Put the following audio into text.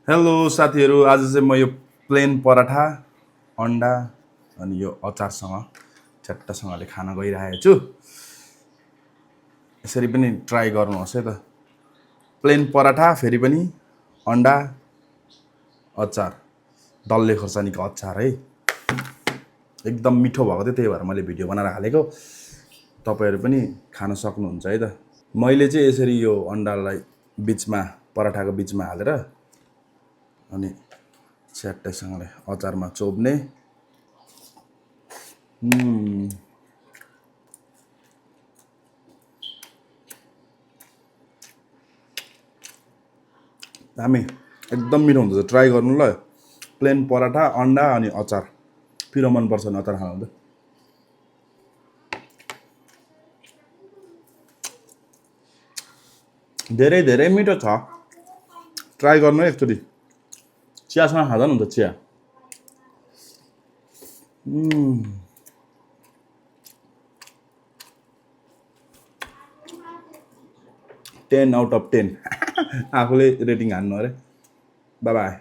Hello साथीहरू, आज चाहिँ म यो प्लेन पराठा अन्डा अनि यो अचारसँग चट्टसँगले खान गइरहेको छु। यसरी पनि ट्राई गर्नुहोस् है त। प्लेन पराठा फेरि पनि अन्डा अचार, डल्ले खोर्सानीको अचार है। एकदम मिठो भएको थियो, त्यही भएर मैले भिडियो बनाएर हालेको। तपाईहरु पनि खान सक्नुहुन्छ है त। मैले चाहिँ यसरी यो अन्डालाई बीचमा पराठाको बीचमा हालेर अनि च्याट्टैसँगले अचारमा चोप्ने। दामी, एकदम मिठो हुन्छ। ट्राई गर्नु ल। प्लेन पराठा अन्डा अनि अचार। पिरो मन पर्छ नि अचार खानु त। धेरै धेरै मिठो छ। ट्राई गर्नु है एकचोटि। चियासँग खाँदा नि हुन्छ चिया। 10 out of 10 आफूले रेटिङ हान्नु अरे। By by.